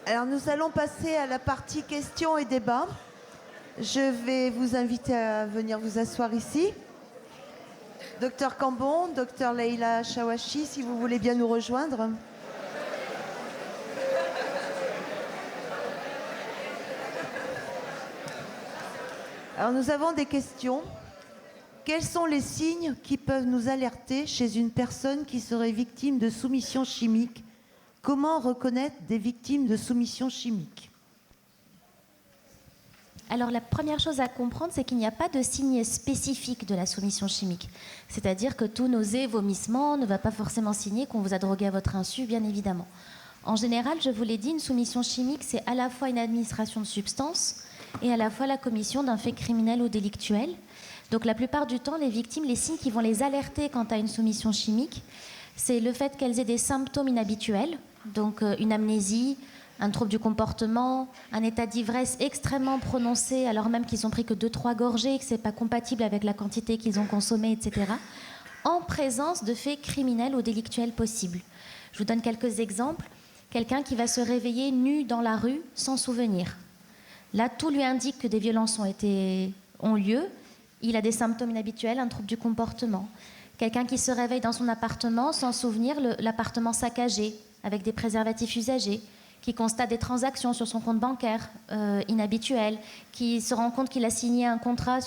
Alors nous allons passer à la partie questions et débats. Je vais vous inviter à venir vous asseoir ici. Docteur Cambon, docteur Leïla Chawachi, si vous voulez bien nous rejoindre. Alors nous avons des questions. Quels sont les signes qui peuvent nous alerter chez une personne qui serait victime de soumission chimique ? Comment reconnaître des victimes de soumission chimique ? Alors la première chose à comprendre, c'est qu'il n'y a pas de signe spécifique de la soumission chimique. C'est-à-dire que tout nausée, vomissement ne va pas forcément signer qu'on vous a drogué à votre insu, bien évidemment. En général, je vous l'ai dit, une soumission chimique, c'est à la fois une administration de substances et à la fois la commission d'un fait criminel ou délictuel. Donc la plupart du temps, les victimes, les signes qui vont les alerter quant à une soumission chimique, c'est le fait qu'elles aient des symptômes inhabituels, donc une amnésie, un trouble du comportement, un état d'ivresse extrêmement prononcé, alors même qu'ils n'ont pris que 2-3 gorgées et que ce n'est pas compatible avec la quantité qu'ils ont consommée, etc., en présence de faits criminels ou délictuels possibles. Je vous donne quelques exemples. Quelqu'un qui va se réveiller nu dans la rue sans souvenir. Là, tout lui indique que des violences ont lieu. Il a des symptômes inhabituels, un trouble du comportement. Quelqu'un qui se réveille dans son appartement sans souvenir, l'appartement saccagé, avec des préservatifs usagés, qui constate des transactions sur son compte bancaire inhabituelles, qui se rend compte qu'il a signé un contrat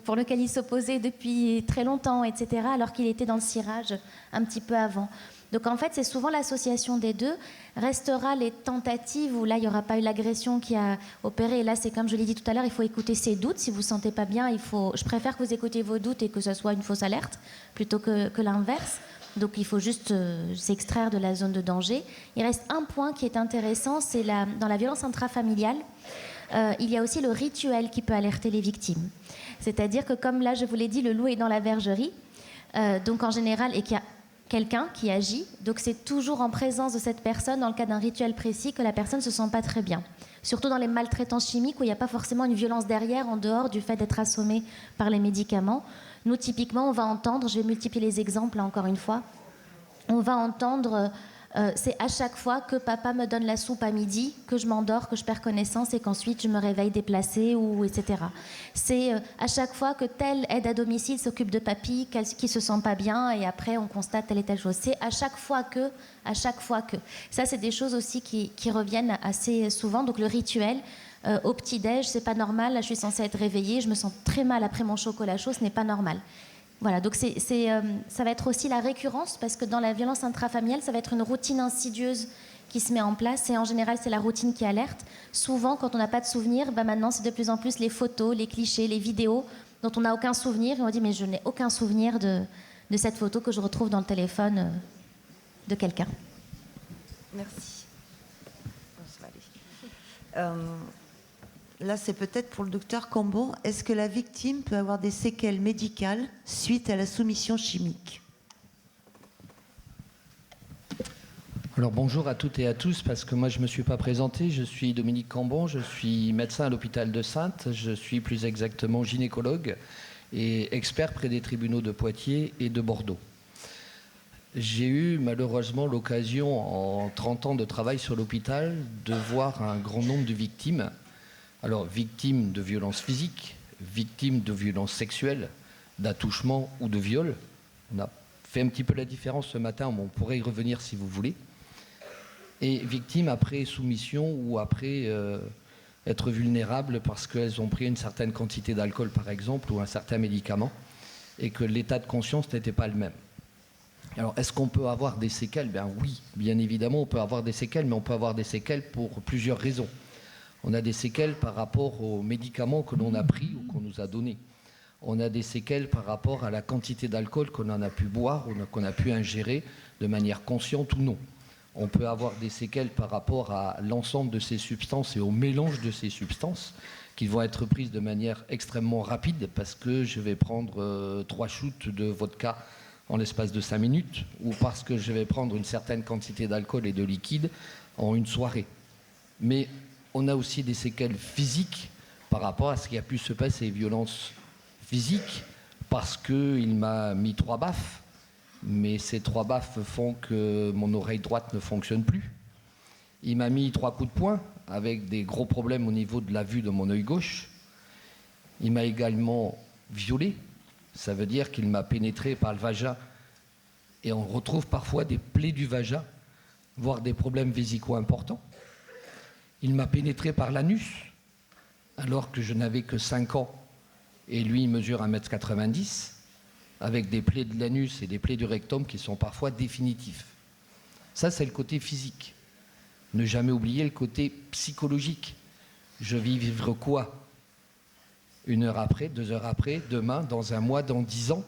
pour lequel il s'opposait depuis très longtemps, etc., alors qu'il était dans le cirage un petit peu avant. Donc en fait, c'est souvent l'association des deux. Restera les tentatives où là, il n'y aura pas eu l'agression qui a opéré. Et là, c'est comme je l'ai dit tout à l'heure, il faut écouter ses doutes. Si vous ne vous sentez pas bien, je préfère que vous écoutiez vos doutes et que ce soit une fausse alerte plutôt que l'inverse. Donc il faut juste s'extraire de la zone de danger. Il reste un point qui est intéressant, c'est dans la violence intrafamiliale, il y a aussi le rituel qui peut alerter les victimes. C'est-à-dire que comme là, je vous l'ai dit, le loup est dans la bergerie, donc en général, et qu'il y a quelqu'un qui agit, donc c'est toujours en présence de cette personne, dans le cas d'un rituel précis, que la personne ne se sent pas très bien. Surtout dans les maltraitances chimiques où il n'y a pas forcément une violence derrière, en dehors du fait d'être assommé par les médicaments. Nous, typiquement, on va entendre, je vais multiplier les exemples là, encore une fois, on va entendre, c'est à chaque fois que papa me donne la soupe à midi, que je m'endors, que je perds connaissance et qu'ensuite je me réveille déplacée, etc. C'est à chaque fois que telle aide à domicile s'occupe de papy, qui se sent pas bien et après on constate telle et telle chose. C'est à chaque fois que. Ça, c'est des choses aussi qui reviennent assez souvent. Donc le rituel, au petit-déj, c'est pas normal, là je suis censée être réveillée, je me sens très mal après mon chocolat chaud, ce n'est pas normal. Voilà, donc ça va être aussi la récurrence, parce que dans la violence intrafamiliale, ça va être une routine insidieuse qui se met en place, et en général, c'est la routine qui alerte. Souvent, quand on n'a pas de souvenir, maintenant, c'est de plus en plus les photos, les clichés, les vidéos dont on n'a aucun souvenir, et on dit, mais je n'ai aucun souvenir de cette photo que je retrouve dans le téléphone de quelqu'un. Merci. Là, c'est peut-être pour le docteur Cambon. Est-ce que la victime peut avoir des séquelles médicales suite à la soumission chimique ? Alors bonjour à toutes et à tous, parce que moi je ne me suis pas présenté. Je suis Dominique Cambon, je suis médecin à l'hôpital de Saintes. Je suis plus exactement gynécologue et expert près des tribunaux de Poitiers et de Bordeaux. J'ai eu malheureusement l'occasion, en 30 ans de travail sur l'hôpital, de voir un grand nombre de victimes. Alors, victimes de violences physiques, victimes de violences sexuelles, d'attouchement ou de viol. On a fait un petit peu la différence ce matin, on pourrait y revenir si vous voulez. Et victimes après soumission ou après être vulnérables parce qu'elles ont pris une certaine quantité d'alcool, par exemple, ou un certain médicament, et que l'état de conscience n'était pas le même. Alors, est-ce qu'on peut avoir des séquelles ? Ben oui, bien évidemment, on peut avoir des séquelles, mais on peut avoir des séquelles pour plusieurs raisons. On a des séquelles par rapport aux médicaments que l'on a pris ou qu'on nous a donnés. On a des séquelles par rapport à la quantité d'alcool qu'on en a pu boire ou qu'on a pu ingérer de manière consciente ou non. On peut avoir des séquelles par rapport à l'ensemble de ces substances et au mélange de ces substances qui vont être prises de manière extrêmement rapide parce que je vais prendre 3 shoots de vodka en l'espace de 5 minutes ou parce que je vais prendre une certaine quantité d'alcool et de liquide en une soirée. Mais on a aussi des séquelles physiques par rapport à ce qui a pu se passer, violences physiques, parce qu'il m'a mis 3 baffes, mais ces 3 baffes font que mon oreille droite ne fonctionne plus. Il m'a mis 3 coups de poing, avec des gros problèmes au niveau de la vue de mon œil gauche. Il m'a également violé. Ça veut dire qu'il m'a pénétré par le vagin. Et on retrouve parfois des plaies du vagin, voire des problèmes vésicaux importants. Il m'a pénétré par l'anus, alors que je n'avais que 5 ans. Et lui, il mesure 1,90 m, avec des plaies de l'anus et des plaies du rectum qui sont parfois définitifs. Ça, c'est le côté physique. Ne jamais oublier le côté psychologique. Je vais vivre quoi? 1 heure après, 2 heures après, demain, dans un mois, dans 10 ans?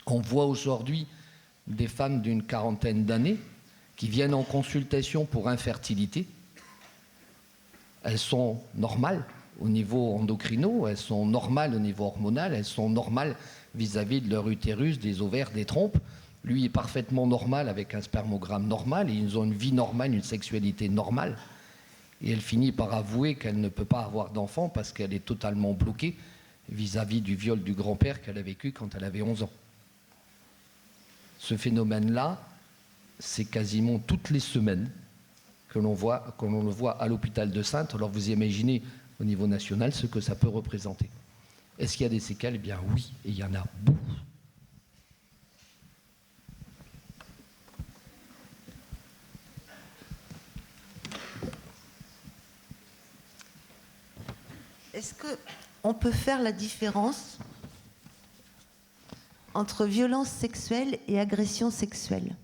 On voit aujourd'hui des femmes d'une quarantaine d'années qui viennent en consultation pour infertilité. Elles sont normales au niveau endocrino, elles sont normales au niveau hormonal, elles sont normales vis-à-vis de leur utérus, des ovaires, des trompes. Lui est parfaitement normal avec un spermogramme normal et ils ont une vie normale, une sexualité normale. Et elle finit par avouer qu'elle ne peut pas avoir d'enfant parce qu'elle est totalement bloquée vis-à-vis du viol du grand-père qu'elle a vécu quand elle avait 11 ans. Ce phénomène-là, c'est quasiment toutes les semaines que l'on le voit à l'hôpital de Saintes. Alors vous imaginez au niveau national ce que ça peut représenter. Est-ce qu'il y a des séquelles? Eh bien oui, et il y en a beaucoup. Est-ce qu'on peut faire la différence entre violence sexuelle et agression sexuelle?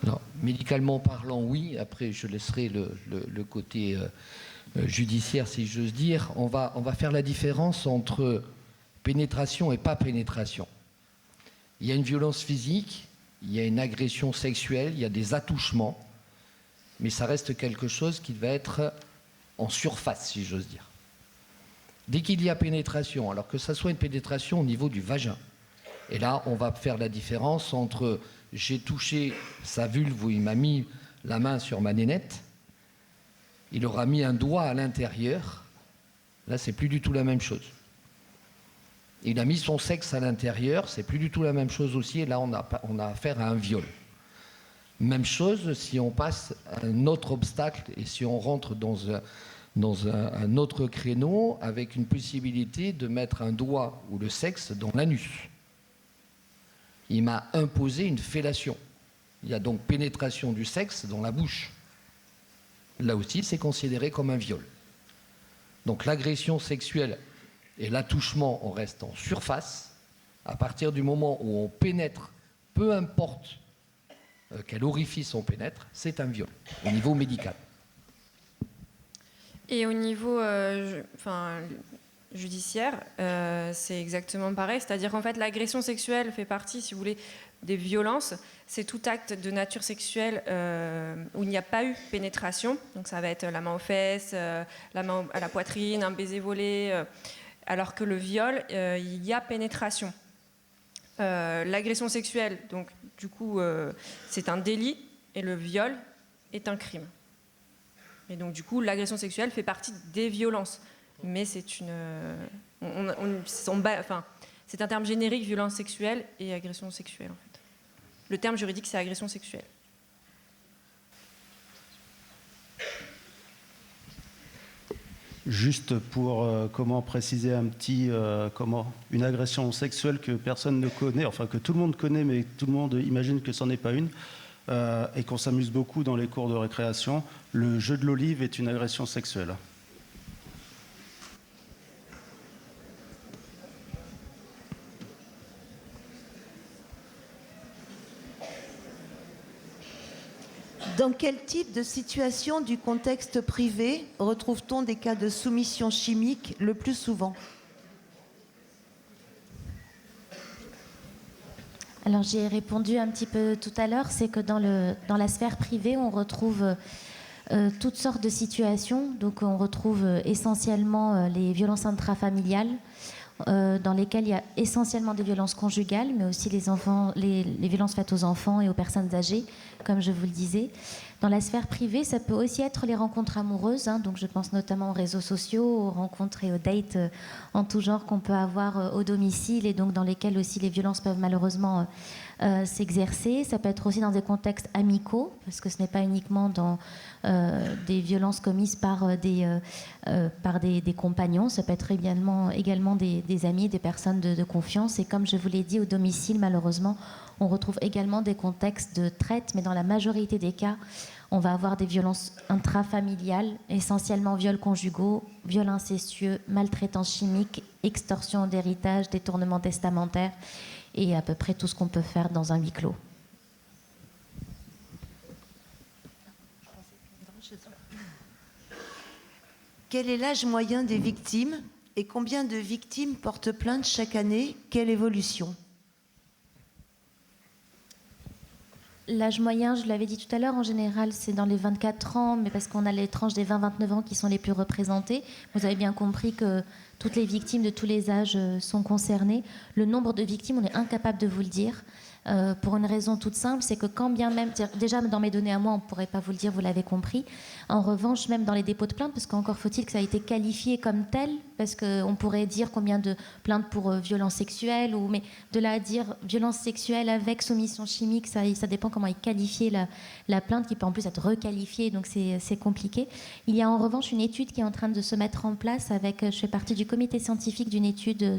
Alors, médicalement parlant, oui. Après, je laisserai le côté judiciaire, si j'ose dire. On va faire la différence entre pénétration et pas pénétration. Il y a une violence physique, il y a une agression sexuelle, il y a des attouchements, mais ça reste quelque chose qui va être en surface, si j'ose dire. Dès qu'il y a pénétration, alors que ça soit une pénétration au niveau du vagin, et là, on va faire la différence entre j'ai touché sa vulve où il m'a mis la main sur ma nénette, il aura mis un doigt à l'intérieur, là, c'est plus du tout la même chose. Il a mis son sexe à l'intérieur, c'est plus du tout la même chose aussi, et là, on a affaire à un viol. Même chose si on passe un autre obstacle et si on rentre dans un autre créneau avec une possibilité de mettre un doigt ou le sexe dans l'anus. Il m'a imposé une fellation. Il y a donc pénétration du sexe dans la bouche. Là aussi, c'est considéré comme un viol. Donc l'agression sexuelle et l'attouchement, on reste en surface. À partir du moment où on pénètre, peu importe quel orifice on pénètre, c'est un viol, au niveau médical. Et au niveau judiciaire, c'est exactement pareil. C'est-à-dire qu'en fait, l'agression sexuelle fait partie, si vous voulez, des violences. C'est tout acte de nature sexuelle où il n'y a pas eu pénétration. Donc ça va être la main aux fesses, la main à la poitrine, un baiser volé. Alors que le viol, il y a pénétration. L'agression sexuelle, donc du coup, c'est un délit et le viol est un crime. Et donc du coup, l'agression sexuelle fait partie des violences, mais c'est c'est un terme générique, violence sexuelle et agression sexuelle en fait. Le terme juridique, c'est agression sexuelle. Juste pour comment préciser un petit une agression sexuelle que personne ne connaît, enfin que tout le monde connaît, mais tout le monde imagine que c'en est pas une, et qu'on s'amuse beaucoup dans les cours de récréation. Le jeu de l'olive est une agression sexuelle. Dans quel type de situation du contexte privé retrouve-t-on des cas de soumission chimique le plus souvent? Alors j'y ai répondu un petit peu tout à l'heure, c'est que dans la sphère privée, on retrouve toutes sortes de situations. Donc on retrouve essentiellement les violences intrafamiliales, dans lesquelles il y a essentiellement des violences conjugales, mais aussi les violences faites aux enfants et aux personnes âgées, comme je vous le disais. Dans la sphère privée, ça peut aussi être les rencontres amoureuses, hein, donc je pense notamment aux réseaux sociaux, aux rencontres et aux dates en tout genre qu'on peut avoir au domicile et donc dans lesquels aussi les violences peuvent malheureusement s'exercer. Ça peut être aussi dans des contextes amicaux, parce que ce n'est pas uniquement dans des violences commises par des compagnons, ça peut être également des amis, des personnes de confiance. Et comme je vous l'ai dit, au domicile, malheureusement, on retrouve également des contextes de traite, mais dans la majorité des cas, on va avoir des violences intrafamiliales, essentiellement viols conjugaux, viols incestueux, maltraitance chimique, extorsion d'héritage, détournement testamentaire, et à peu près tout ce qu'on peut faire dans un huis clos. Quel est l'âge moyen des victimes et combien de victimes portent plainte chaque année? Quelle évolution? L'âge moyen, je l'avais dit tout à l'heure, en général, c'est dans les 24 ans, mais parce qu'on a les tranches des 20-29 ans qui sont les plus représentées. Vous avez bien compris que toutes les victimes de tous les âges sont concernées. Le nombre de victimes, on est incapable de vous le dire. Pour une raison toute simple, c'est que quand bien même, déjà dans mes données à moi, on ne pourrait pas vous le dire, vous l'avez compris. En revanche, même dans les dépôts de plainte, parce qu'encore faut-il que ça ait été qualifié comme tel, parce qu'on pourrait dire combien de plaintes pour violences sexuelles, mais de là à dire violence sexuelle avec soumission chimique, ça dépend comment est qualifiée la plainte, qui peut en plus être requalifiée, donc c'est compliqué. Il y a en revanche une étude qui est en train de se mettre en place je fais partie du comité scientifique d'une étude,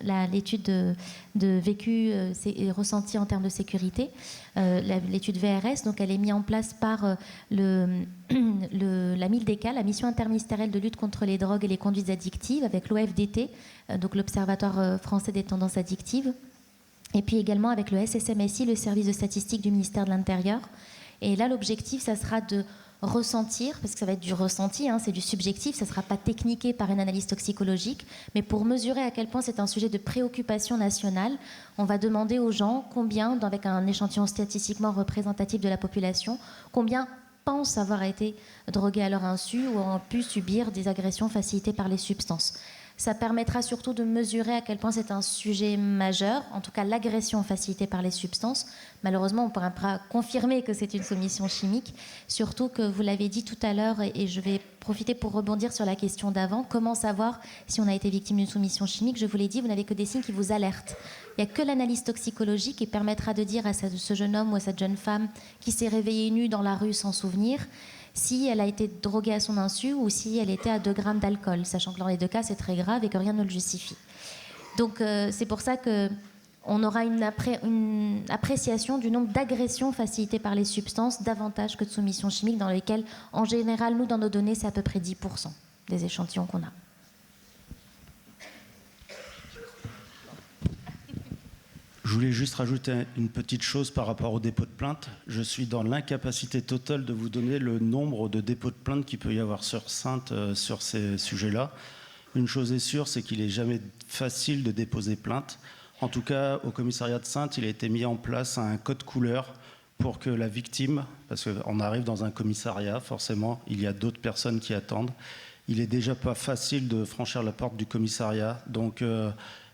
l'étude de vécu et ressenti en termes de sécurité, l'étude VRS. Donc elle est mise en place par la MILDECA, la mission interministérielle de lutte contre les drogues et les conduites addictives, avec l'OFDT, donc l'Observatoire français des tendances addictives, et puis également avec le SSMSI, le service de statistique du ministère de l'Intérieur. Et là, l'objectif, ça sera de ressentir, parce que ça va être du ressenti, c'est du subjectif, ça ne sera pas techniqué par une analyse toxicologique, mais pour mesurer à quel point c'est un sujet de préoccupation nationale, on va demander aux gens combien, avec un échantillon statistiquement représentatif de la population, combien pensent avoir été drogués à leur insu ou ont pu subir des agressions facilitées par les substances. Ça permettra surtout de mesurer à quel point c'est un sujet majeur, en tout cas l'agression facilitée par les substances. Malheureusement, on ne pourra pas confirmer que c'est une soumission chimique, surtout que vous l'avez dit tout à l'heure, et je vais profiter pour rebondir sur la question d'avant, comment savoir si on a été victime d'une soumission chimique? Je vous l'ai dit, vous n'avez que des signes qui vous alertent. Il n'y a que l'analyse toxicologique qui permettra de dire à ce jeune homme ou à cette jeune femme qui s'est réveillée nue dans la rue sans souvenir, si elle a été droguée à son insu ou si elle était à 2 grammes d'alcool, sachant que dans les deux cas, c'est très grave et que rien ne le justifie. Donc c'est pour ça qu'on aura une appréciation du nombre d'agressions facilitées par les substances davantage que de soumissions chimiques, dans lesquelles, en général, nous, dans nos données, c'est à peu près 10% des échantillons qu'on a. Je voulais juste rajouter une petite chose par rapport au dépôt de plainte. Je suis dans l'incapacité totale de vous donner le nombre de dépôts de plainte qu'il peut y avoir sur Saintes sur ces sujets-là. Une chose est sûre, c'est qu'il n'est jamais facile de déposer plainte. En tout cas, au commissariat de Saintes, il a été mis en place un code couleur pour que la victime, parce qu'on arrive dans un commissariat, forcément, il y a d'autres personnes qui attendent. Il n'est déjà pas facile de franchir la porte du commissariat. Donc,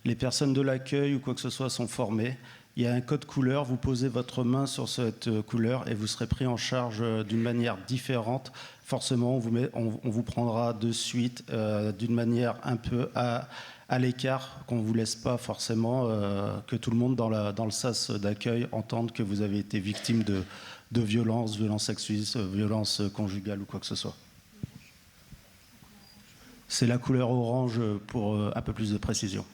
les personnes de l'accueil ou quoi que ce soit sont formées. Il y a un code couleur, vous posez votre main sur cette couleur et vous serez pris en charge d'une manière différente. Forcément, on vous prendra de suite d'une manière un peu à l'écart, qu'on ne vous laisse pas forcément que tout le monde dans le sas d'accueil entende que vous avez été victime de violences sexuelles, violences conjugales ou quoi que ce soit. C'est la couleur orange pour un peu plus de précision.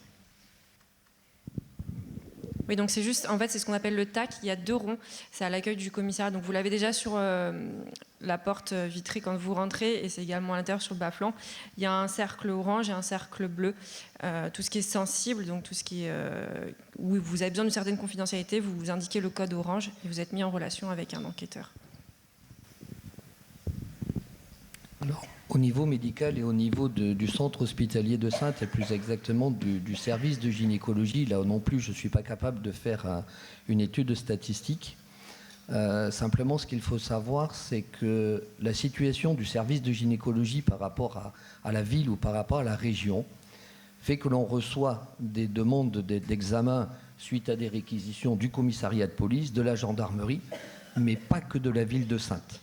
Oui, donc c'est juste, en fait, c'est ce qu'on appelle le TAC. Il y a 2 ronds. C'est à l'accueil du commissariat. Donc vous l'avez déjà sur la porte vitrée quand vous rentrez, et c'est également à l'intérieur sur le bas-flanc. Il y a un cercle orange et un cercle bleu. Tout ce qui est sensible, donc tout ce qui est où vous avez besoin d'une certaine confidentialité, vous indiquez le code orange et vous êtes mis en relation avec un enquêteur. Alors, au niveau médical et au niveau du centre hospitalier de Saintes, et plus exactement du service de gynécologie, là non plus je ne suis pas capable de faire une étude statistique. Simplement, ce qu'il faut savoir, c'est que la situation du service de gynécologie par rapport à la ville ou par rapport à la région fait que l'on reçoit des demandes d'examen suite à des réquisitions du commissariat de police, de la gendarmerie, mais pas que de la ville de Saintes.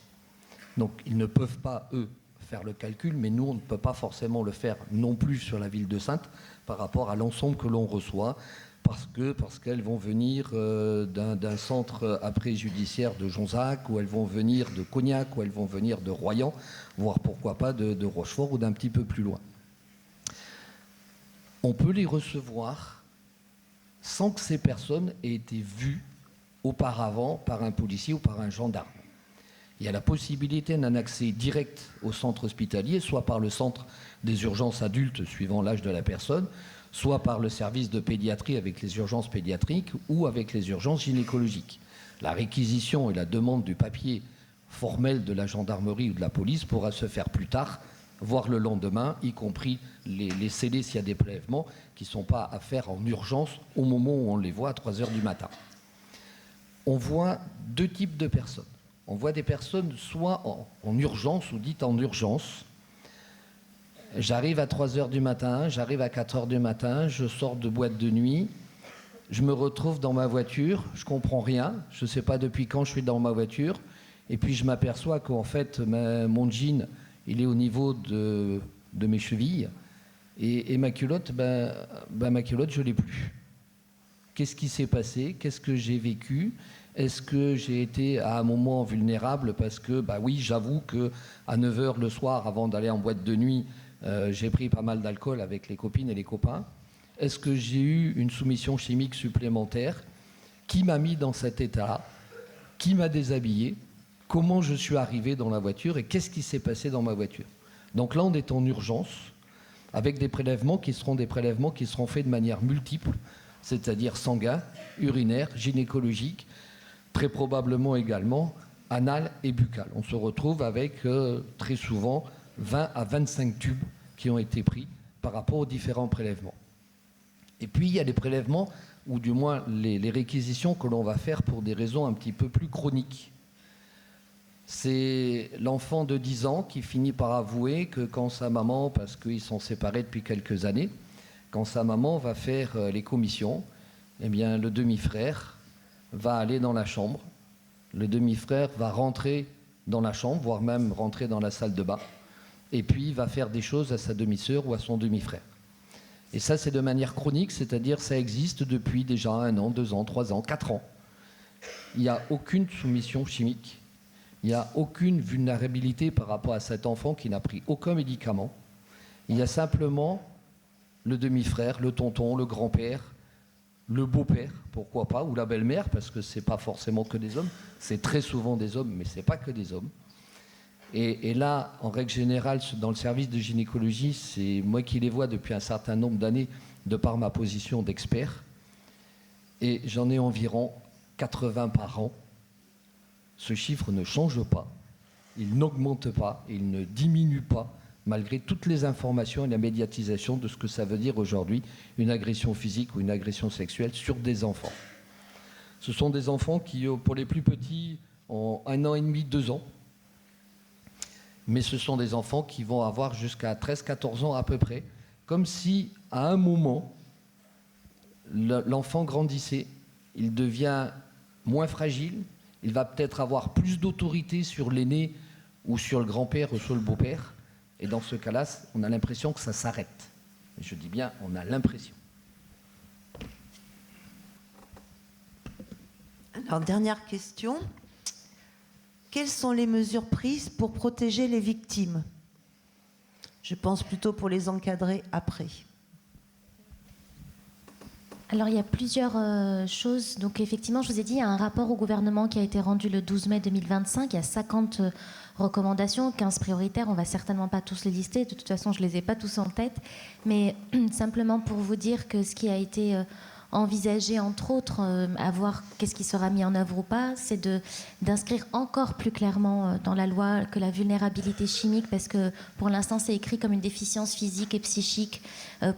Donc ils ne peuvent pas, eux, faire le calcul, mais nous, on ne peut pas forcément le faire non plus sur la ville de Saintes par rapport à l'ensemble que l'on reçoit, parce qu'elles vont venir d'un centre après judiciaire de Jonzac, ou elles vont venir de Cognac, ou elles vont venir de Royan, voire pourquoi pas de Rochefort ou d'un petit peu plus loin. On peut les recevoir sans que ces personnes aient été vues auparavant par un policier ou par un gendarme. Il y a la possibilité d'un accès direct au centre hospitalier, soit par le centre des urgences adultes suivant l'âge de la personne, soit par le service de pédiatrie avec les urgences pédiatriques ou avec les urgences gynécologiques. La réquisition et la demande du papier formel de la gendarmerie ou de la police pourra se faire plus tard, voire le lendemain, y compris les scellés s'il y a des prélèvements qui ne sont pas à faire en urgence au moment où on les voit à 3 heures du matin. On voit 2 types de personnes. On voit des personnes soit en urgence ou dites en urgence. J'arrive à 3 heures du matin, j'arrive à 4 heures du matin, je sors de boîte de nuit, je me retrouve dans ma voiture, je ne comprends rien, je ne sais pas depuis quand je suis dans ma voiture, et puis je m'aperçois qu'en fait mon jean, il est au niveau de mes chevilles, et ma culotte, ma culotte, je ne l'ai plus. Qu'est-ce qui s'est passé? Qu'est-ce que j'ai vécu? Est-ce que j'ai été à un moment vulnérable parce que, oui, j'avoue qu'à 9h le soir, avant d'aller en boîte de nuit, j'ai pris pas mal d'alcool avec les copines et les copains. Est-ce que j'ai eu une soumission chimique supplémentaire? Qui m'a mis dans cet état? Qui m'a déshabillé? Comment je suis arrivé dans la voiture et qu'est-ce qui s'est passé dans ma voiture? Donc là, on est en urgence avec des prélèvements qui seront faits de manière multiple, c'est-à-dire sanguin, urinaire, gynécologique, très probablement également anal et buccal. On se retrouve avec très souvent 20 à 25 tubes qui ont été pris par rapport aux différents prélèvements. Et puis il y a les prélèvements, ou du moins les réquisitions que l'on va faire pour des raisons un petit peu plus chroniques. C'est l'enfant de 10 ans qui finit par avouer que quand sa maman, parce qu'ils sont séparés depuis quelques années, quand sa maman va faire les commissions, eh bien le demi-frère va aller dans la chambre, le demi-frère va rentrer dans la chambre, voire même rentrer dans la salle de bain, et puis va faire des choses à sa demi-sœur ou à son demi-frère. Et ça, c'est de manière chronique, c'est-à-dire ça existe depuis déjà 1 an, 2 ans, 3 ans, 4 ans. Il n'y a aucune soumission chimique, il n'y a aucune vulnérabilité par rapport à cet enfant qui n'a pris aucun médicament. Il y a simplement le demi-frère, le tonton, le grand-père, le beau-père, pourquoi pas, ou la belle-mère, parce que ce n'est pas forcément que des hommes, c'est très souvent des hommes, mais ce n'est pas que des hommes. Et là, en règle générale, dans le service de gynécologie, c'est moi qui les vois depuis un certain nombre d'années, de par ma position d'expert, et j'en ai environ 80 par an. Ce chiffre ne change pas, il n'augmente pas, il ne diminue pas, malgré toutes les informations et la médiatisation de ce que ça veut dire aujourd'hui, une agression physique ou une agression sexuelle sur des enfants. Ce sont des enfants qui, pour les plus petits, ont 1 an et demi, 2 ans, mais ce sont des enfants qui vont avoir jusqu'à 13-14 ans à peu près, comme si, à un moment, l'enfant grandissait, il devient moins fragile, il va peut-être avoir plus d'autorité sur l'aîné ou sur le grand-père ou sur le beau-père, et dans ce cas-là, on a l'impression que ça s'arrête. Et je dis bien, on a l'impression. Alors, dernière question. Quelles sont les mesures prises pour protéger les victimes? Je pense plutôt pour les encadrer après. Alors, il y a plusieurs choses. Donc, effectivement, je vous ai dit, il y a un rapport au gouvernement qui a été rendu le 12 mai 2025. Il y a 50 recommandations, 15 prioritaires. On ne va certainement pas tous les lister. De toute façon, je ne les ai pas tous en tête. Mais simplement pour vous dire que ce qui a été envisagé, entre autres, à voir qu'est-ce qui sera mis en œuvre ou pas, c'est d'inscrire encore plus clairement dans la loi que la vulnérabilité chimique, parce que pour l'instant, c'est écrit comme une déficience physique et psychique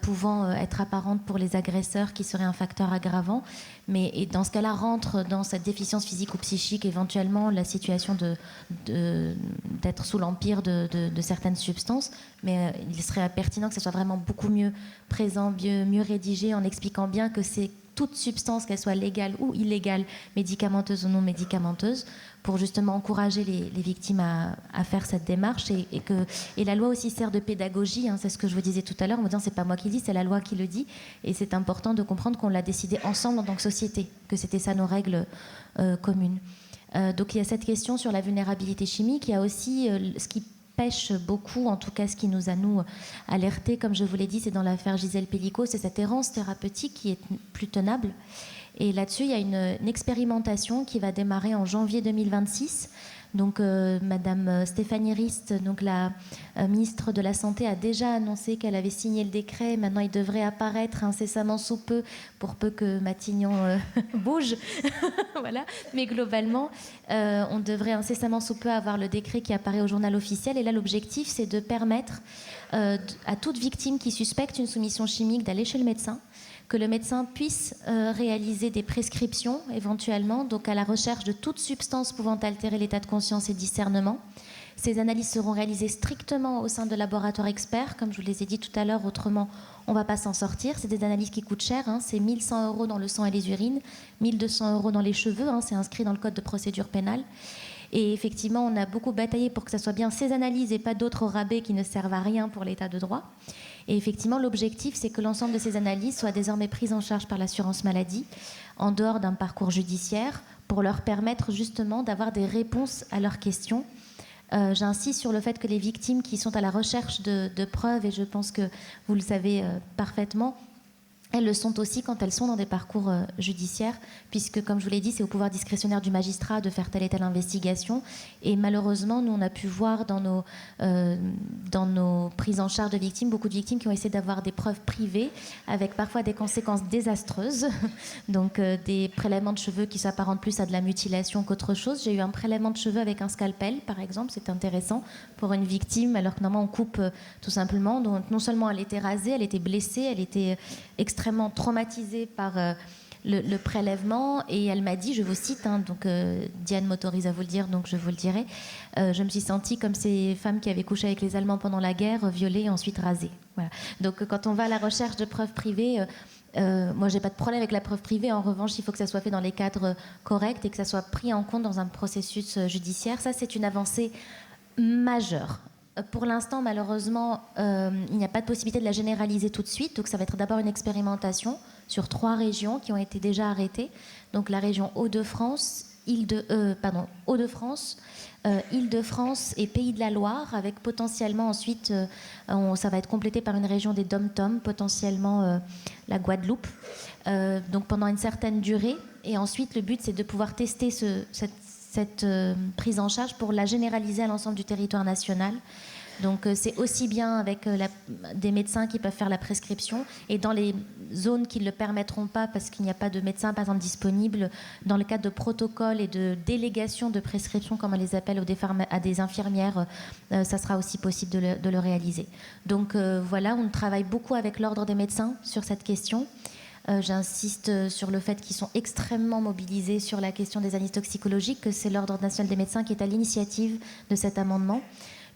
pouvant être apparente pour les agresseurs, qui serait un facteur aggravant. Et dans ce cas-là, rentre dans cette déficience physique ou psychique éventuellement la situation d'être sous l'empire de certaines substances. Mais il serait pertinent que ce soit vraiment beaucoup mieux présent, mieux rédigé, en expliquant bien que c'est toute substance, qu'elle soit légale ou illégale, médicamenteuse ou non médicamenteuse, pour justement encourager les victimes à faire cette démarche. Et la loi aussi sert de pédagogie, hein, c'est ce que je vous disais tout à l'heure, en me disant c'est pas moi qui le dis, c'est la loi qui le dit. Et c'est important de comprendre qu'on l'a décidé ensemble en tant que société, que c'était ça nos règles communes. Donc il y a cette question sur la vulnérabilité chimique, il y a aussi ce qui pêche beaucoup, en tout cas ce qui nous a alertés, comme je vous l'ai dit, c'est dans l'affaire Gisèle Pellicot, c'est cette errance thérapeutique qui est plus tenable. Et là-dessus, il y a une expérimentation qui va démarrer en janvier 2026. Donc, Madame Stéphanie Rist, donc la ministre de la Santé, a déjà annoncé qu'elle avait signé le décret. Maintenant, il devrait apparaître incessamment sous peu, pour peu que Matignon bouge. Voilà. Mais globalement, on devrait incessamment sous peu avoir le décret qui apparaît au journal officiel. Et là, l'objectif, c'est de permettre à toute victime qui suspecte une soumission chimique d'aller chez le médecin, que le médecin puisse réaliser des prescriptions éventuellement, donc à la recherche de toute substance pouvant altérer l'état de conscience et de discernement. Ces analyses seront réalisées strictement au sein de laboratoires experts, comme je vous les ai dit tout à l'heure, autrement on ne va pas s'en sortir. C'est des analyses qui coûtent cher, hein. C'est 1 100 € dans le sang et les urines, 1 200 € dans les cheveux, hein. C'est inscrit dans le code de procédure pénale. Et effectivement, on a beaucoup bataillé pour que ce soit bien ces analyses et pas d'autres au rabais qui ne servent à rien pour l'état de droit. Et effectivement, l'objectif, c'est que l'ensemble de ces analyses soient désormais prises en charge par l'assurance maladie, en dehors d'un parcours judiciaire, pour leur permettre justement d'avoir des réponses à leurs questions. J'insiste sur le fait que les victimes qui sont à la recherche de preuves, et je pense que vous le savez parfaitement, elles le sont aussi quand elles sont dans des parcours judiciaires, puisque, comme je vous l'ai dit, c'est au pouvoir discrétionnaire du magistrat de faire telle et telle investigation. Et malheureusement, nous, on a pu voir dans nos prises en charge de victimes, beaucoup de victimes qui ont essayé d'avoir des preuves privées, avec parfois des conséquences désastreuses. Donc, des prélèvements de cheveux qui s'apparentent plus à de la mutilation qu'autre chose. J'ai eu un prélèvement de cheveux avec un scalpel, par exemple. C'est intéressant pour une victime, alors que normalement, on coupe tout simplement. Donc, non seulement elle était rasée, elle était blessée, elle était extrêmement traumatisée par le prélèvement, et elle m'a dit, je vous cite, hein, donc Diane m'autorise à vous le dire, donc je vous le dirai, je me suis sentie comme ces femmes qui avaient couché avec les Allemands pendant la guerre, violées et ensuite rasées. Voilà. Donc quand on va à la recherche de preuves privées, moi j'ai pas de problème avec la preuve privée, en revanche il faut que ça soit fait dans les cadres corrects et que ça soit pris en compte dans un processus judiciaire. Ça, c'est une avancée majeure. Pour l'instant, malheureusement, il n'y a pas de possibilité de la généraliser tout de suite. Donc, ça va être d'abord une expérimentation sur 3 régions qui ont été déjà arrêtées. Donc, la région Hauts-de-France, Île-de-France et Pays de la Loire, avec potentiellement ensuite, ça va être complété par une région des DOM-TOM, potentiellement la Guadeloupe. Donc, pendant une certaine durée. Et ensuite, le but, c'est de pouvoir tester cette prise en charge pour la généraliser à l'ensemble du territoire national. Donc c'est aussi bien avec des médecins qui peuvent faire la prescription, et dans les zones qui ne le permettront pas parce qu'il n'y a pas de médecin par exemple disponible, dans le cadre de protocoles et de délégations de prescription, comme on les appelle, à des infirmières, ça sera aussi possible de le réaliser. Donc voilà, on travaille beaucoup avec l'ordre des médecins sur cette question. J'insiste sur le fait qu'ils sont extrêmement mobilisés sur la question des analyses toxicologiques, que c'est l'Ordre national des médecins qui est à l'initiative de cet amendement,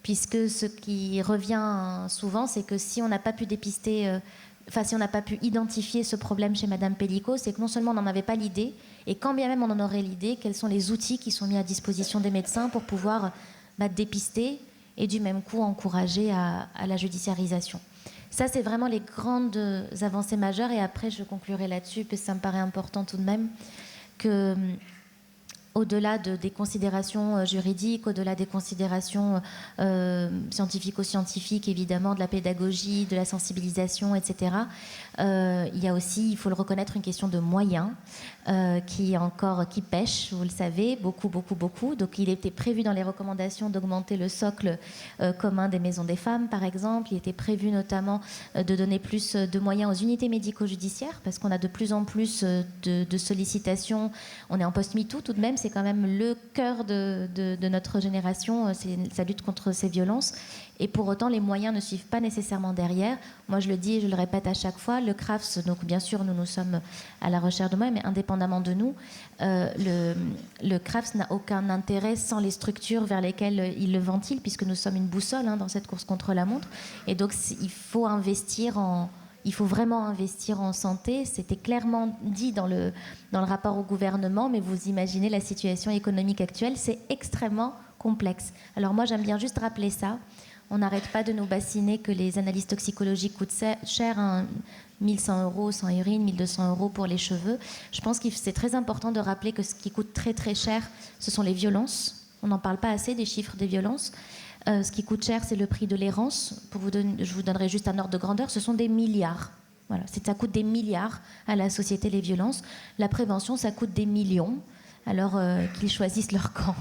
puisque ce qui revient souvent, c'est que si on n'a pas pu dépister, si on n'a pas pu identifier ce problème chez Madame Pellicot, c'est que non seulement on n'en avait pas l'idée, et quand bien même on en aurait l'idée, quels sont les outils qui sont mis à disposition des médecins pour pouvoir dépister et du même coup encourager à la judiciarisation. Ça, c'est vraiment les grandes avancées majeures. Et après, je conclurai là-dessus, parce que ça me paraît important tout de même, que au-delà des considérations juridiques, au-delà des considérations scientifico-scientifiques, évidemment, de la pédagogie, de la sensibilisation, etc., il y a aussi, il faut le reconnaître, une question de moyens qui pêche, vous le savez, beaucoup. Donc il était prévu dans les recommandations d'augmenter le socle commun des maisons des femmes, par exemple. Il était prévu notamment de donner plus de moyens aux unités médico-judiciaires, parce qu'on a de plus en plus de sollicitations. On est en post-MeToo tout de même, c'est quand même le cœur de notre génération, c'est sa lutte contre ces violences. Et pour autant, les moyens ne suivent pas nécessairement derrière. Moi, je le dis et je le répète à chaque fois, le CRAFS, donc bien sûr, nous sommes à la recherche de moyens, mais indépendamment de nous, le CRAFS n'a aucun intérêt sans les structures vers lesquelles il le ventile, puisque nous sommes une boussole dans cette course contre la montre. Et donc, il faut investir en il faut vraiment investir en santé. C'était clairement dit dans le rapport au gouvernement, mais vous imaginez la situation économique actuelle, c'est extrêmement complexe. Alors moi, j'aime bien juste rappeler ça. On n'arrête pas de nous bassiner que les analyses toxicologiques coûtent cher, hein, 1100 € sans urine, 1200 € pour les cheveux. Je pense que c'est très important de rappeler que ce qui coûte très très cher, ce sont les violences. On n'en parle pas assez des chiffres des violences. Ce qui coûte cher, c'est le prix de l'errance. Je vous donnerai juste un ordre de grandeur. Ce sont des milliards. Voilà, ça coûte des milliards à la société, les violences. La prévention, ça coûte des millions. Alors qu'ils choisissent leur camp.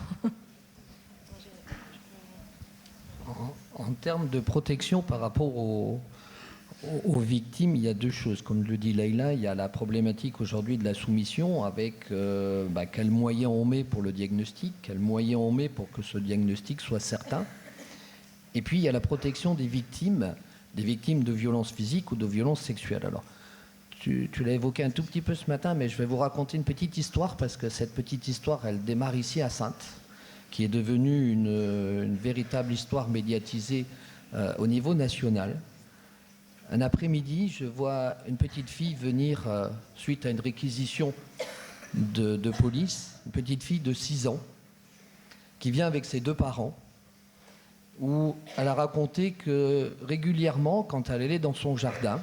En termes de protection par rapport aux victimes, il y a deux choses. Comme le dit Leïla, il y a la problématique aujourd'hui de la soumission avec quels moyens on met pour le diagnostic, quels moyens on met pour que ce diagnostic soit certain. Et puis il y a la protection des victimes de violences physiques ou de violences sexuelles. Alors, tu l'as évoqué un tout petit peu ce matin, mais je vais vous raconter une petite histoire parce que cette petite histoire, elle démarre ici à Saintes, qui est devenue une véritable histoire médiatisée au niveau national. Un après-midi, je vois une petite fille venir suite à une réquisition de police, une petite fille de 6 ans, qui vient avec ses 2 parents, où elle a raconté que régulièrement, quand elle allait dans son jardin,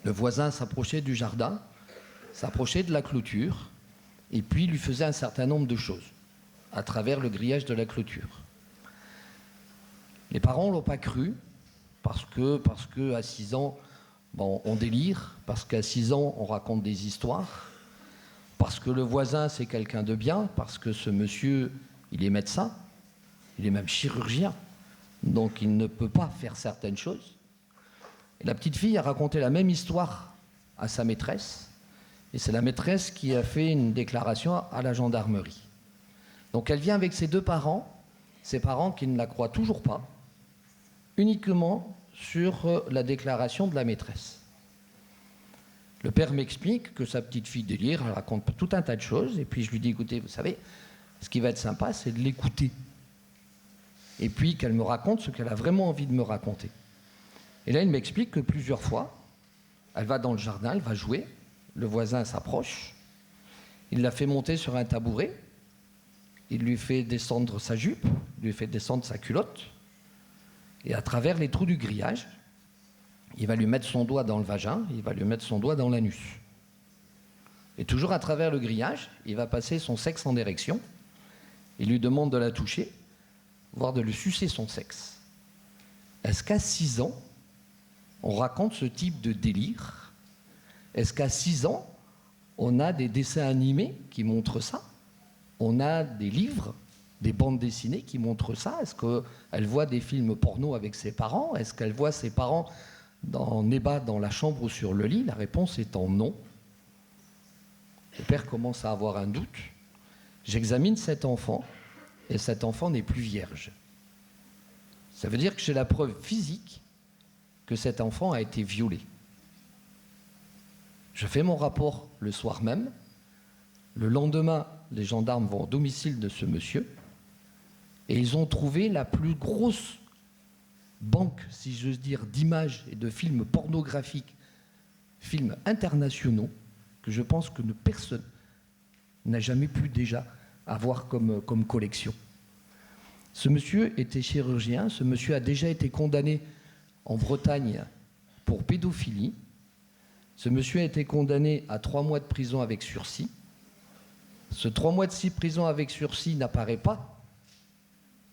le voisin s'approchait du jardin, s'approchait de la clôture, et puis lui faisait un certain nombre de choses à travers le grillage de la clôture. Les parents ne l'ont pas cru, parce que à 6 ans, on délire, parce qu'à 6 ans, on raconte des histoires, parce que le voisin, c'est quelqu'un de bien, parce que ce monsieur, il est médecin, il est même chirurgien, donc il ne peut pas faire certaines choses. Et la petite fille a raconté la même histoire à sa maîtresse, et c'est la maîtresse qui a fait une déclaration à la gendarmerie. Donc elle vient avec ses 2 parents, ses parents qui ne la croient toujours pas, uniquement sur la déclaration de la maîtresse. Le père m'explique que sa petite fille délire, elle raconte tout un tas de choses, et puis je lui dis, écoutez, vous savez, ce qui va être sympa, c'est de l'écouter. Et puis qu'elle me raconte ce qu'elle a vraiment envie de me raconter. Et là, il m'explique que plusieurs fois, elle va dans le jardin, elle va jouer, le voisin s'approche, il la fait monter sur un tabouret, il lui fait descendre sa jupe, il lui fait descendre sa culotte, et à travers les trous du grillage, il va lui mettre son doigt dans le vagin, il va lui mettre son doigt dans l'anus. Et toujours à travers le grillage, il va passer son sexe en érection, il lui demande de la toucher, voire de lui sucer son sexe. Est-ce qu'à 6 ans, on raconte ce type de délire? Est-ce qu'à 6 ans, on a des dessins animés qui montrent ça? On a des livres, des bandes dessinées qui montrent ça? Est-ce qu'elle voit des films porno avec ses parents? Est-ce qu'elle voit ses parents en ébat dans la chambre ou sur le lit? La réponse étant non. Le père commence à avoir un doute. J'examine cet enfant, et cet enfant n'est plus vierge. Ça veut dire que j'ai la preuve physique que cet enfant a été violé. Je fais mon rapport le soir même. Le lendemain, les gendarmes vont au domicile de ce monsieur et ils ont trouvé la plus grosse banque, si j'ose dire, d'images et de films pornographiques, films internationaux, que je pense que personne n'a jamais pu déjà avoir comme collection. Ce monsieur était chirurgien, ce monsieur a déjà été condamné en Bretagne pour pédophilie. Ce monsieur a été condamné à 3 mois de prison avec sursis. Ce 3 mois de prison avec sursis n'apparaît pas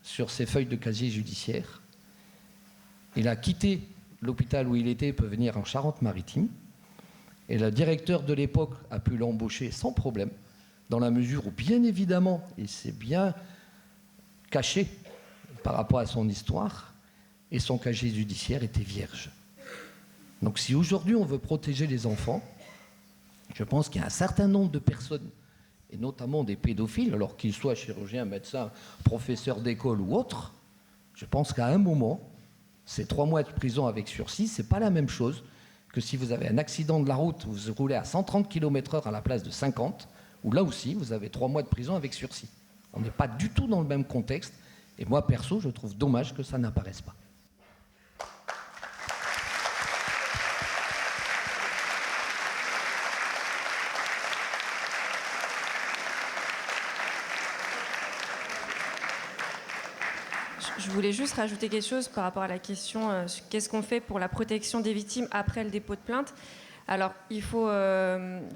sur ses feuilles de casier judiciaire. Il a quitté l'hôpital où il était, il peut venir en Charente-Maritime. Et le directeur de l'époque a pu l'embaucher sans problème, dans la mesure où, bien évidemment, il s'est bien caché par rapport à son histoire, et son casier judiciaire était vierge. Donc si aujourd'hui on veut protéger les enfants, je pense qu'il y a un certain nombre de personnes, et notamment des pédophiles, alors qu'ils soient chirurgiens, médecins, professeurs d'école ou autres, je pense qu'à un moment, ces 3 mois de prison avec sursis, c'est pas la même chose que si vous avez un accident de la route, vous roulez à 130 km/h à la place de 50, où là aussi, vous avez 3 mois de prison avec sursis. On n'est pas du tout dans le même contexte, et moi, perso, je trouve dommage que ça n'apparaisse pas. Je voulais juste rajouter quelque chose par rapport à la question qu'est-ce qu'on fait pour la protection des victimes après le dépôt de plainte. Alors, il faut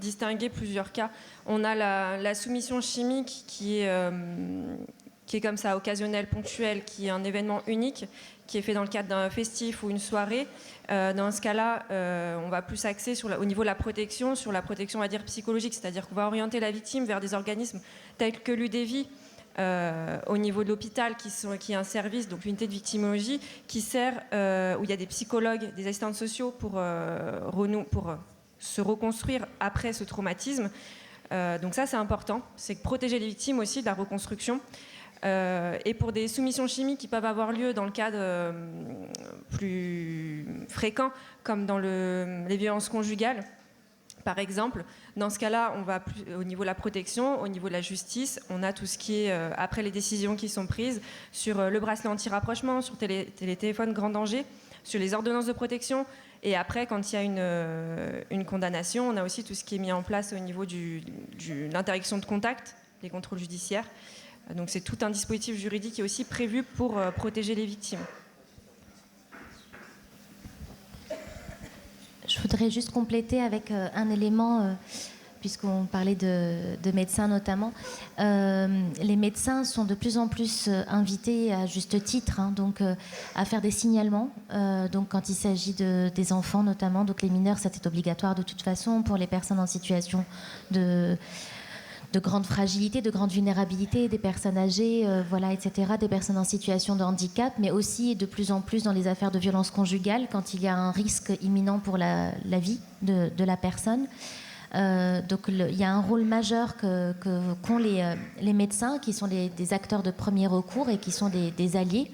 distinguer plusieurs cas. On a la soumission chimique qui est comme ça, occasionnelle, ponctuelle, qui est un événement unique, qui est fait dans le cadre d'un festif ou une soirée. Dans ce cas-là, on va plus axer au niveau de la protection, sur la protection, on va dire, psychologique, c'est-à-dire qu'on va orienter la victime vers des organismes tels que l'UDEVI, au niveau de l'hôpital, qui est un service, donc l'unité de victimologie, qui sert, où il y a des psychologues, des assistants sociaux pour se reconstruire après ce traumatisme. Donc ça, c'est important, c'est protéger les victimes aussi de la reconstruction. Et pour des soumissions chimiques qui peuvent avoir lieu dans le cadre plus fréquent, comme dans les violences conjugales, par exemple, dans ce cas-là, on va plus, au niveau de la protection, au niveau de la justice, on a tout ce qui est, après les décisions qui sont prises, sur le bracelet anti-rapprochement, sur les téléphones grand danger, sur les ordonnances de protection. Et après, quand il y a une condamnation, on a aussi tout ce qui est mis en place au niveau de l'interdiction de contact, les contrôles judiciaires. Donc c'est tout un dispositif juridique qui est aussi prévu pour protéger les victimes. Je voudrais juste compléter avec un élément, puisqu'on parlait de médecins notamment. Les médecins sont de plus en plus invités, à juste titre, à faire des signalements. Donc quand il s'agit des enfants notamment, donc les mineurs, c'était obligatoire de toute façon. Pour les personnes en situation de grande fragilité, de grande vulnérabilité, des personnes âgées, etc., des personnes en situation de handicap, mais aussi de plus en plus dans les affaires de violence conjugale, quand il y a un risque imminent pour la vie de la personne. Donc il y a un rôle majeur qu'ont les médecins, qui sont des acteurs de premier recours et qui sont des alliés,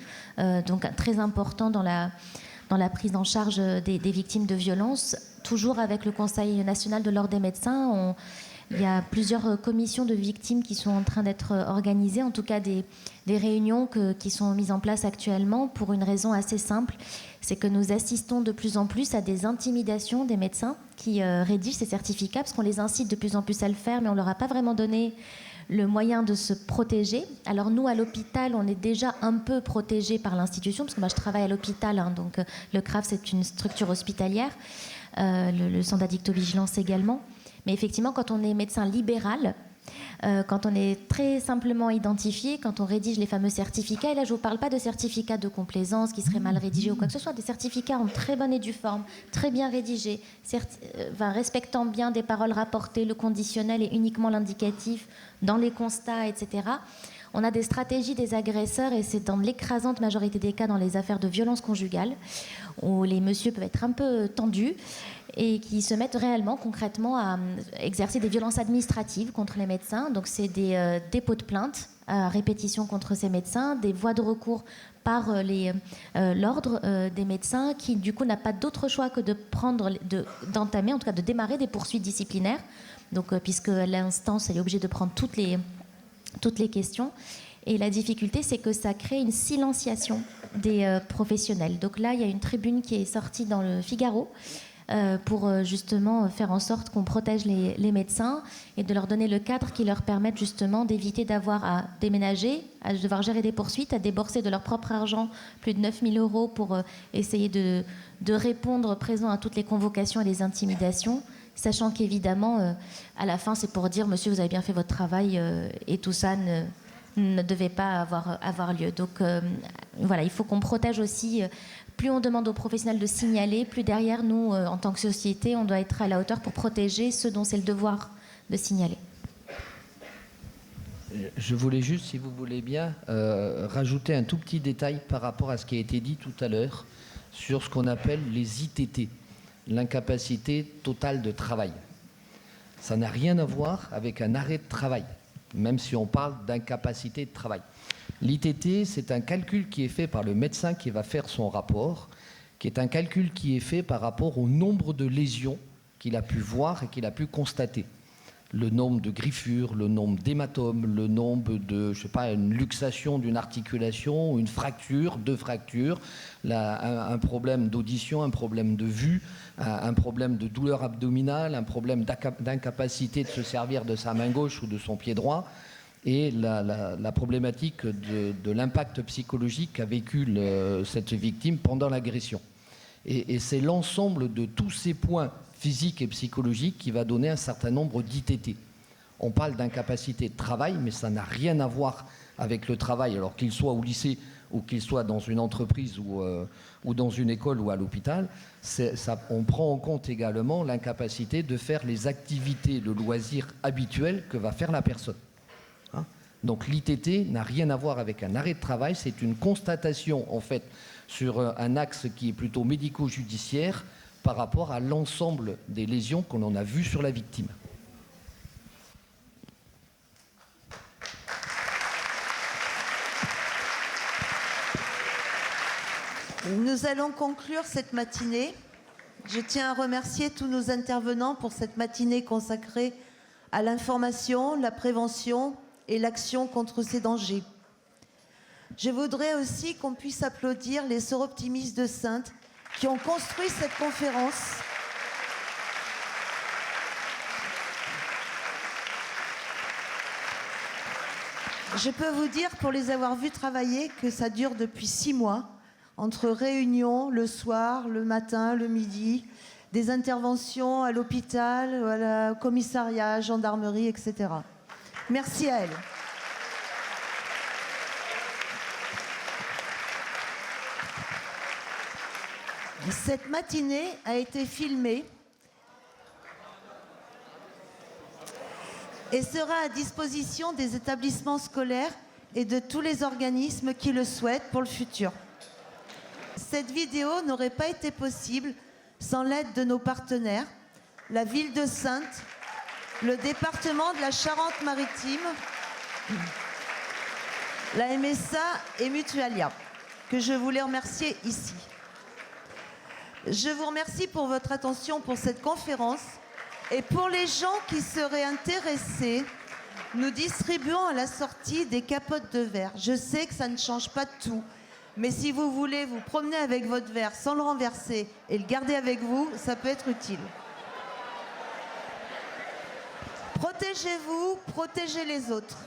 donc très importants dans la prise en charge des victimes de violences. Toujours avec le Conseil national de l'ordre des médecins, il y a plusieurs commissions de victimes qui sont en train d'être organisées, en tout cas des réunions qui sont mises en place actuellement pour une raison assez simple, c'est que nous assistons de plus en plus à des intimidations des médecins qui rédigent ces certificats, parce qu'on les incite de plus en plus à le faire, mais on ne leur a pas vraiment donné le moyen de se protéger. Alors nous, à l'hôpital, on est déjà un peu protégés par l'institution, parce que moi je travaille à l'hôpital, donc le CRAF c'est une structure hospitalière, le centre d'addictovigilance également. Mais effectivement, quand on est médecin libéral, quand on est très simplement identifié, quand on rédige les fameux certificats, et là je ne vous parle pas de certificats de complaisance qui seraient mal rédigés ou quoi que ce soit, des certificats en très bonne et due forme, très bien rédigés, respectant bien des paroles rapportées, le conditionnel et uniquement l'indicatif dans les constats, etc. On a des stratégies des agresseurs, et c'est dans l'écrasante majorité des cas dans les affaires de violence conjugale, où les messieurs peuvent être un peu tendus, et qui se mettent réellement, concrètement, à exercer des violences administratives contre les médecins. Donc c'est des dépôts de plainte à répétition contre ces médecins, des voies de recours par l'ordre des médecins, qui du coup n'a pas d'autre choix que d'entamer, en tout cas de démarrer des poursuites disciplinaires, donc, puisque l'instance est obligée de prendre toutes les questions. Et la difficulté, c'est que ça crée une silenciation des professionnels. Donc là, il y a une tribune qui est sortie dans le Figaro, pour justement faire en sorte qu'on protège les médecins et de leur donner le cadre qui leur permette justement d'éviter d'avoir à déménager, à devoir gérer des poursuites, à débourser de leur propre argent plus de 9 000 € pour essayer de répondre présent à toutes les convocations et les intimidations, sachant qu'évidemment, à la fin, c'est pour dire « Monsieur, vous avez bien fait votre travail et tout ça ne devait pas avoir lieu ». Donc voilà, il faut qu'on protège aussi. Plus on demande aux professionnels de signaler, plus derrière, nous, en tant que société, on doit être à la hauteur pour protéger ceux dont c'est le devoir de signaler. Je voulais juste, si vous voulez bien, rajouter un tout petit détail par rapport à ce qui a été dit tout à l'heure sur ce qu'on appelle les ITT, l'incapacité totale de travail. Ça n'a rien à voir avec un arrêt de travail, même si on parle d'incapacité de travail. L'ITT, c'est un calcul qui est fait par le médecin qui va faire son rapport, qui est un calcul qui est fait par rapport au nombre de lésions qu'il a pu voir et qu'il a pu constater. Le nombre de griffures, le nombre d'hématomes, le nombre de, une luxation d'une articulation, une fracture, deux fractures, un problème d'audition, un problème de vue, un problème de douleur abdominale, un problème d'incapacité de se servir de sa main gauche ou de son pied droit. et la problématique de l'impact psychologique qu'a vécu cette victime pendant l'agression. Et c'est l'ensemble de tous ces points physiques et psychologiques qui va donner un certain nombre d'ITT. On parle d'incapacité de travail, mais ça n'a rien à voir avec le travail, alors qu'il soit au lycée ou qu'il soit dans une entreprise ou dans une école ou à l'hôpital. On prend en compte également l'incapacité de faire les activités de loisirs habituelles que va faire la personne. Donc l'ITT n'a rien à voir avec un arrêt de travail, c'est une constatation en fait sur un axe qui est plutôt médico-judiciaire par rapport à l'ensemble des lésions qu'on en a vues sur la victime. Nous allons conclure cette matinée. Je tiens à remercier tous nos intervenants pour cette matinée consacrée à l'information, la prévention et l'action contre ces dangers. Je voudrais aussi qu'on puisse applaudir les Soroptimistes de Saintes qui ont construit cette conférence. Je peux vous dire, pour les avoir vus travailler, que ça dure depuis 6 mois, entre réunions le soir, le matin, le midi, des interventions à l'hôpital, au commissariat, gendarmerie, etc. Merci à elle. Cette matinée a été filmée et sera à disposition des établissements scolaires et de tous les organismes qui le souhaitent pour le futur. Cette vidéo n'aurait pas été possible sans l'aide de nos partenaires, la ville de Saintes, le département de la Charente-Maritime, la MSA et Mutualia, que je voulais remercier ici. Je vous remercie pour votre attention pour cette conférence. Et pour les gens qui seraient intéressés, nous distribuons à la sortie des capotes de verre. Je sais que ça ne change pas tout, mais si vous voulez vous promener avec votre verre sans le renverser et le garder avec vous, ça peut être utile. Protégez-vous, protégez les autres.